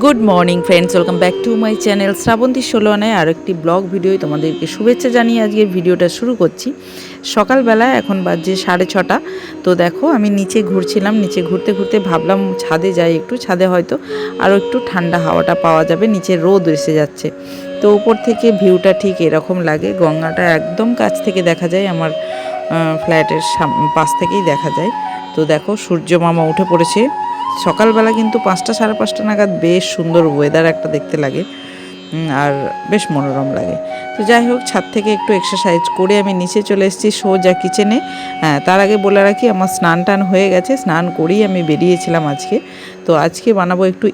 Good morning friends, welcome back to my channel Shrabanti ষোলোয়ানায় আর একটি ব্লগ ভিডিও তোমাদেরকে শুভেচ্ছা জানিয়ে আজকের ভিডিওটা শুরু করছি। সকালবেলা এখন বাজে 6:30। তো দেখো আমি নিচে ঘুরছিলাম, নিচে ঘুরতে ঘুরতে ভাবলাম ছাদে যাই, একটু ছাদে হয়তো আরও একটু ঠান্ডা হাওয়াটা পাওয়া যাবে, নিচে রোদ এসে যাচ্ছে। তো উপর থেকে ভিউটা ঠিক এরকম লাগে, গঙ্গাটা একদম কাছ থেকে দেখা যায়, আমার ফ্ল্যাটের পাশ থেকেই দেখা যায়। তো দেখো সূর্য মামা উঠে পড়েছে সকালবেলা, কিন্তু 5টা সাড়ে 5টা নাগাদ বেশ সুন্দর ওয়েদার একটা দেখতে লাগে আর বেশ মনোরম লাগে। তো যাই হোক, ছাদ থেকে একটু এক্সারসাইজ করে আমি নিচে চলে এসেছি সোজা কিচেনে। হ্যাঁ, তার আগে বলে রাখি আমার স্নান টান হয়ে গেছে, স্নান করেই আমি বেরিয়েছিলাম আজকে। তো আজকে বানাবো একটু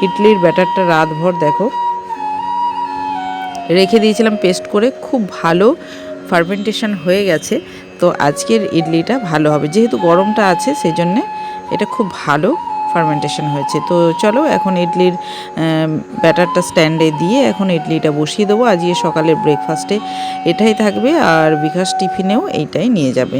ইডলির ব্যাটারটা রাতভর দেখো রেখে দিয়েছিলাম পেস্ট করে, খুব ভালো ফার্মেন্টেশন হয়ে গেছে। তো আজকের ইডলিটা ভালো হবে, যেহেতু গরমটা আছে সেই জন্যে এটা খুব ভালো ফার্মেন্টেশন হয়েছে। তো চলো এখন ইডলির ব্যাটারটা স্ট্যান্ডে দিয়ে এখন ইডলিটা বসিয়ে দেবো। আজকে সকালের ব্রেকফাস্টে এটাই থাকবে আর বিকাশ টিফিনেও এইটাই নিয়ে যাবে।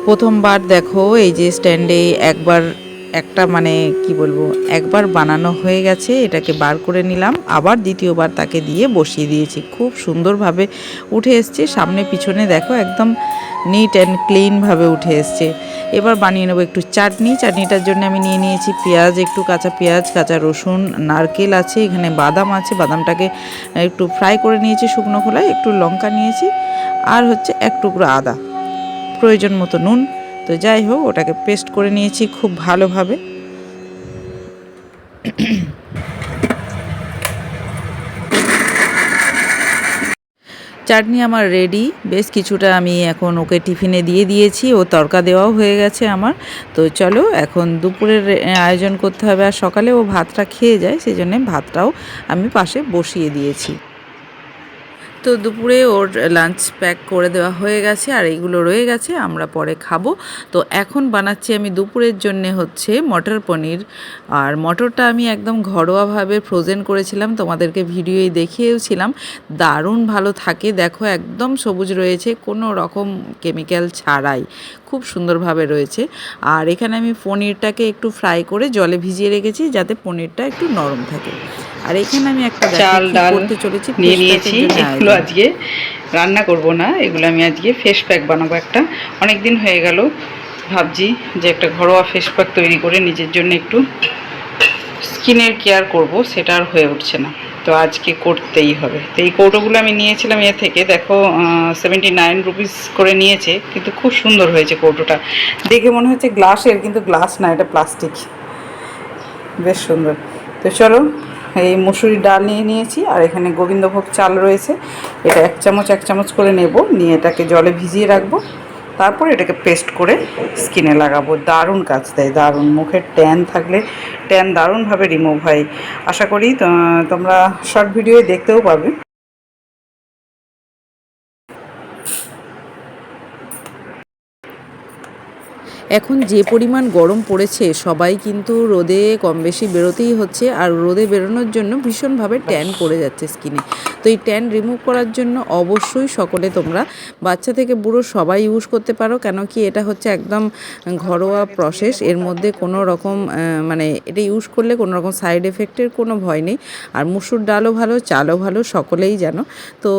প্রথমবার দেখো এই যে স্ট্যান্ডে একটা মানে কি বলবো, একবার বানানো হয়ে গেছে, এটাকে বার করে নিলাম, আবার দ্বিতীয়বার তাকে দিয়ে বসিয়ে দিয়েছি। খুব সুন্দরভাবে উঠে এসছে, সামনে পিছনে দেখো একদম নিট অ্যান্ড ক্লিনভাবে উঠে এসছে। এবার বানিয়ে নেবো একটু চাটনিটার জন্য আমি নিয়ে নিয়েছি পেঁয়াজ, একটু কাঁচা পেঁয়াজ, কাঁচা রসুন, নারকেল আছে, এখানে বাদাম আছে, বাদামটাকে একটু ফ্রাই করে নিয়েছি শুকনো খোলায়, একটু লঙ্কা নিয়েছি, আর হচ্ছে এক টুকরো আদা, প্রয়োজন মতো নুন। তো যাই হোক, ওটাকে পেস্ট করে নিয়েছি খুব ভালোভাবে। চাটনি আমার রেডি, বেশ কিছুটা আমি এখন ওকে টিফিনে দিয়ে দিয়েছি, ও তড়কা দেওয়াও হয়ে গেছে আমার। তো চলো এখন দুপুরের আয়োজন করতে হবে, আর সকালে ও ভাতটা খেয়ে যায়, সেই জন্যে ভাতটাও আমি পাশে বসিয়ে দিয়েছি। তো দুপুরে ওর লাঞ্চ প্যাক করে দেওয়া হয়ে গেছে, আর এইগুলো রয়ে গেছে, আমরা পরে খাবো। তো এখন বানাচ্ছি আমি দুপুরের জন্যে হচ্ছে মটর পনির। আর মটরটা আমি একদম ঘরোয়াভাবে ফ্রোজেন করেছিলাম, তোমাদেরকে ভিডিওই দেখিয়েওছিলাম, দারুণ ভালো থাকে। দেখো একদম সবুজ রয়েছে, কোনো রকম কেমিক্যাল ছাড়াই, খুব সুন্দরভাবে রয়েছে। আর এখানে আমি পনিরটাকে একটু ফ্রাই করে জলে ভিজিয়ে রেখেছি, যাতে পনিরটা একটু নরম থাকে। আর এখানে আমি একটা চাল ডাল করতে চলেছি নিয়ে নিয়েছি। এগুলো আজকে রান্না করব না, এগুলো আমি আজকে ফেস প্যাক বানাবো একটা। অনেক দিন হয়ে গেল ভাবছি যে একটা ঘরোয়া ফেস প্যাক তৈরি করে নিজের জন্য একটু স্কিনের কেয়ার করব, সেটা আর হয়ে উঠছে না, তো আজকে করতেই হবে। তো এই কৌটোগুলো আমি নিয়েছিলাম এ থেকে, দেখো 79 রুপিস করে নিয়েছে, কিন্তু খুব সুন্দর হয়েছে কৌটোটা, দেখে মনে হচ্ছে গ্লাসের, কিন্তু গ্লাস না, এটা প্লাস্টিক, বেশ সুন্দর। তো চলো, এই মুসুরির ডাল নিয়ে নিয়েছি, আর এখানে গোবিন্দভোগ চাল রয়েছে, এটা এক চামচ করে নেব, নিয়ে এটাকে জলে ভিজিয়ে রাখবো, তারপর এটাকে পেস্ট করে স্কিনে লাগাবো। দারুণ কাজ দেয়, দারুণ, মুখের ট্যান থাকলে ট্যান দারুণভাবে রিমুভ হয়। আশা করি তোমরা শর্ট ভিডিওয়ে দেখতেও পাবে। এখন যে পরিমাণ গরম পড়েছে, সবাই কিন্তু রোদে কম বেশি বেরোতেই হচ্ছে, আর রোদে বেরোনোর জন্য ভীষণভাবে ট্যান পড়ে যাচ্ছে স্কিনে। তো এই ট্যান রিমুভ করার জন্য অবশ্যই সকলে তোমরা, বাচ্চা থেকে বুড়ো সবাই ইউজ করতে পারো, কেন কি এটা হচ্ছে একদম ঘরোয়া প্রসেস, এর মধ্যে কোনো রকম মানে এটা ইউজ করলে কোনো রকম সাইড এফেক্টের কোনো ভয় নেই। আর মুসুর ডালও ভালো, চালও ভালো, সকলেই জানো, তো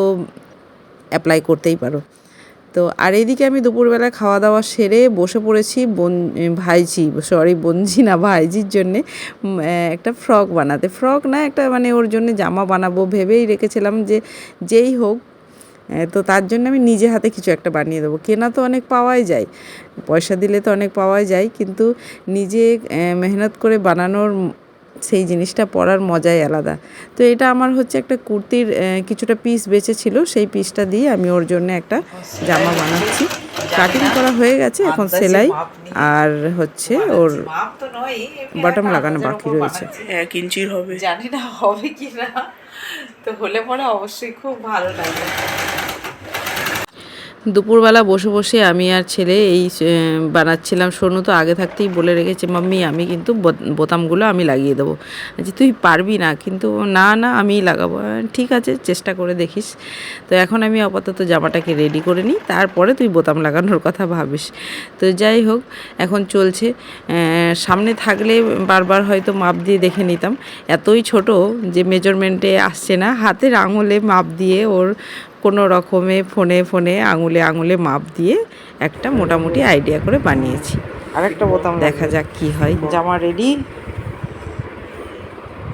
অ্যাপ্লাই করতেই পারো। তো আর এইদিকে আমি দুপুরবেলা খাওয়া দাওয়া সেরে বসে পড়েছি ভাইজির জন্যে একটা ফ্রক বানাতে। ফ্রক না, একটা মানে ওর জন্য জামা বানাবো ভেবেই রেখেছিলাম, যে যেই হোক, তো তার জন্য আমি নিজে হাতে কিছু একটা বানিয়ে দেবো। কেনা তো অনেক পাওয়াই যায়, পয়সা দিলে তো অনেক পাওয়াই যায়, কিন্তু নিজে মেহনত করে বানানোর সেই জিনিসটা পরার মজাই আলাদা। তো এটা আমার হচ্ছে একটা কুর্তির কিছুটা পিস বেঁচেছিল, সেই পিসটা দিয়ে আমি ওর জন্য একটা জামা বানাচ্ছি। কাটিং করা হয়ে গেছে, এখন সেলাই আর হচ্ছে ওর বটম লাগানো বাকি রয়েছে। 1 ইঞ্চির হবে, জানি না হবে কি না, তো হলে পরে অবশ্যই খুব ভালো লাগে। দুপুরবেলা বসে বসে আমি আর ছেলে এই বানাচ্ছিলাম। সোনু তো আগে থাকতেই বলে রেখেছে, মাম্মি আমি কিন্তু বোতামগুলো আমি লাগিয়ে দেবো। যে তুই পারবি না, কিন্তু না না আমিই লাগাবো। ঠিক আছে, চেষ্টা করে দেখিস। তো এখন আমি আপাতত জামাটাকে রেডি করে নিই, তারপরে তুই বোতাম লাগানোর কথা ভাবিস। তো যাই হোক, এখন চলছে। সামনে থাকলে বারবার হয়তো মাপ দিয়ে দেখে নিতাম, এতই ছোট যে মেজারমেন্টে আসছে না, হাতের আঙুলে মাপ দিয়ে ওর কোনো রকমে ফোনে আঙুলে মাপ দিয়ে একটা মোটামুটি আইডিয়া করে বানিয়েছি। আর একটা বোতাম দেখা যাক কি হয়। জামা রেডি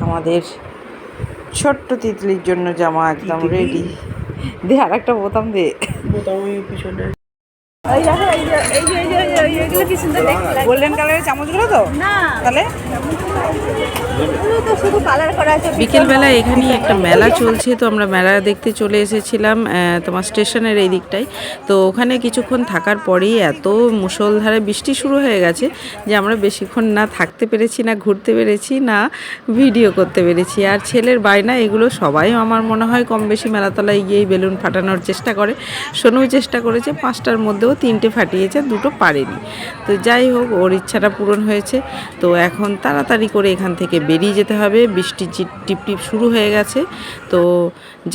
আমাদের, ছোট্ট তিতলির জন্য জামা একদম রেডি। দে আর একটা বোতাম দে, বোতাম পিছনে। গোল্ডেন কালারের চামচগুলো তো না, তাহলে বিকেলবেলা এখানেই একটা মেলা চলছে, তো আমরা মেলা দেখতে চলে এসেছিলাম তোমার স্টেশনের এই দিকটায়। তো ওখানে কিছুক্ষণ থাকার পরেই এত মুষলধারে বৃষ্টি শুরু হয়ে গেছে যে আমরা বেশিক্ষণ না থাকতে পেরেছি, না ঘুরতে পেরেছি, না ভিডিও করতে পেরেছি। আর ছেলের বায়না এগুলো সবাই আমার মনে হয় কম বেশি মেলাতলায় গিয়েই বেলুন ফাটানোর চেষ্টা করে। সোনু চেষ্টা করেছে, 5টার মধ্যেও 3টে ফাটিয়েছে, 2টো পারেনি। তো যাই হোক, ওর ইচ্ছাটা পূরণ হয়েছে। তো এখন তাড়াতাড়ি করে এখান থেকে বেরিয়ে যেতে হবে, বৃষ্টি টিপটিপ শুরু হয়ে গেছে। তো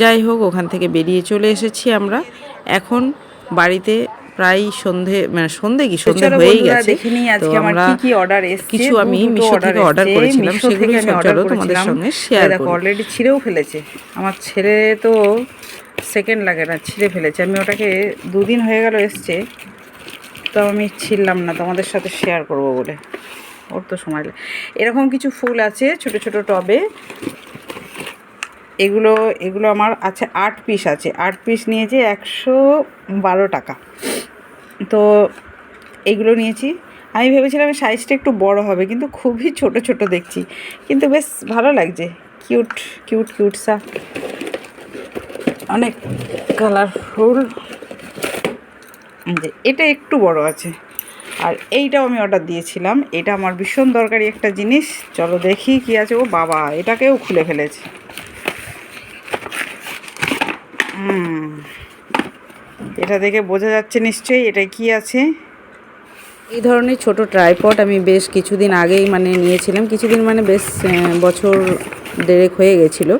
যাই হোক, ওখান থেকে বেরিয়ে চলে এসেছি আমরা। এখন বাড়িতে প্রায় সন্ধে, মানে সন্ধে হয়েই গেছে। তো আমরা কিছু আমি মিশো থেকে অর্ডার করেছিলাম, সেগুলো চলো তোমাদের সঙ্গে শেয়ার করি। অলরেডি ছিঁড়েও ফেলেছে আমার ছেলে, তো সেকেন্ড লাগে না, ছিঁড়ে ফেলেছে। আমি ওটাকে 2 দিন হয়ে গেল এসছে, তো আমি ছিঁড়লাম না তোমাদের সাথে শেয়ার করব বলে, ওর তো সময় লাগে। এরকম কিছু ফুল আছে ছোট ছোট টবে, এগুলো আমার আছে 8 পিস আছে, 8 পিস নিয়েছি 112 টাকা। তো এইগুলো নিয়েছি। আমি ভেবেছিলাম সাইজটা একটু বড় হবে, কিন্তু খুবই ছোট ছোট দেখছি, কিন্তু বেশ ভালো লাগছে, কিউট কিউট কিউট সা, অনেক কালারফুল। যে এটা একটু বড় আছে, আর এইটাও আমি অর্ডার দিয়েছিলাম। এটা আমার ভীষণ দরকারি একটা জিনিস, চলো দেখি কি আছে। ও বাবা, এটাকেও খুলে ফেলেছে। এটা দেখে বোঝা যাচ্ছে নিশ্চয়ই এটা কি আছে। এই ধরনের ছোট ট্রাইপড আমি বেশ কিছুদিন আগেই মানে নিয়েছিলাম, কিছুদিন মানে বেশ বছর 1.5 হয়ে গেছিলো।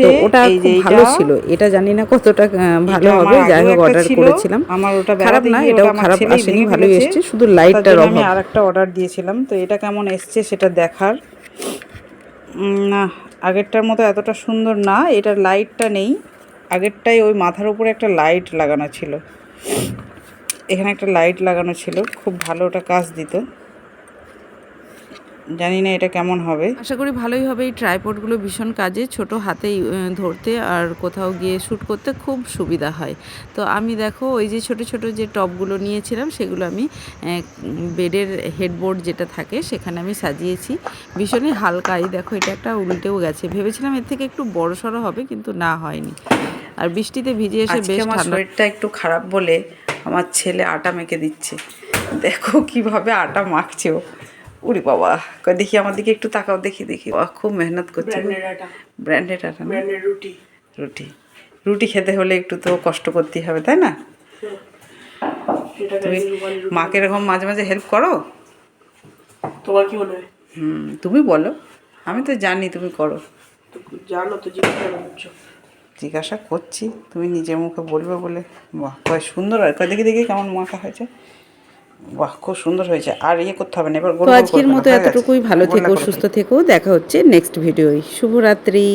তো ওটা খুব ভালো ছিল, এটা জানি না কতটা ভালো হবে। যাই হোক, অর্ডার করেছিলাম, খারাপ না, এটাও খারাপ আসেনি, ভালোই এসছে, শুধু লাইটটার অভাব। আমি আর একটা অর্ডার দিয়েছিলাম, তো এটা কেমন এসছে সেটা দেখার। না, আগেরটার মতো এতটা সুন্দর না, এটার লাইটটা নেই। আগেরটাই ওই মাথার উপরে একটা লাইট লাগানো ছিল, এখানে একটা লাইট লাগানো ছিল, খুব ভালো ওটা কাজ দিত। জানি না এটা কেমন হবে, আশা করি ভালোই হবে। এই ট্রাইপডগুলো ভীষণ কাজে, ছোট হাতেই ধরতে আর কোথাও গিয়ে শ্যুট করতে খুব সুবিধা হয়। তো আমি দেখো ওই যে ছোট ছোট যে টবগুলো নিয়েছিলাম, সেগুলো আমি বেডের হেডবোর্ড যেটা থাকে সেখানে আমি সাজিয়েছি, ভীষণই হালকাই। দেখো এটা একটা উল্টেও গেছে, ভেবেছিলাম এর থেকে একটু বড়সড় হবে, কিন্তু না হয়নি। আর বৃষ্টিতে ভিজে এসে বেশ আমার শরীরটা একটু খারাপ বলে আমার ছেলে আটা মেখে দিচ্ছে। দেখো কিভাবে আটা মাখছে ও। উরি বাবা, দেখি আমার দিকে একটু তাকাও, দেখি দেখি। খুব মেহনত করছে। ব্র্যান্ডেড আটা, রুটি রুটি খেতে হলে একটু তো কষ্ট করতেই হবে, তাই না? তুমি মাকে এরকম মাঝে মাঝে হেল্প করো? তোমার কি মনে হয়? তুমি বলো, আমি তো জানি তুমি করো। জানো তো, জিজ্ঞাসা করছি, তুমি নিজের মুখে বলবে বলে। বাহ, কয় সুন্দর হয়, কয় দেখি দেখি কেমন মাখা হয়েছে। বাহ, খুব সুন্দর হয়েছে। আর ইয়ে করতে হবে না এবার। তো আজকের মতো এতটুকুই, ভালো থেকো, সুস্থ থেকো, দেখা হচ্ছে নেক্সট ভিডিওয়। শুভরাত্রি।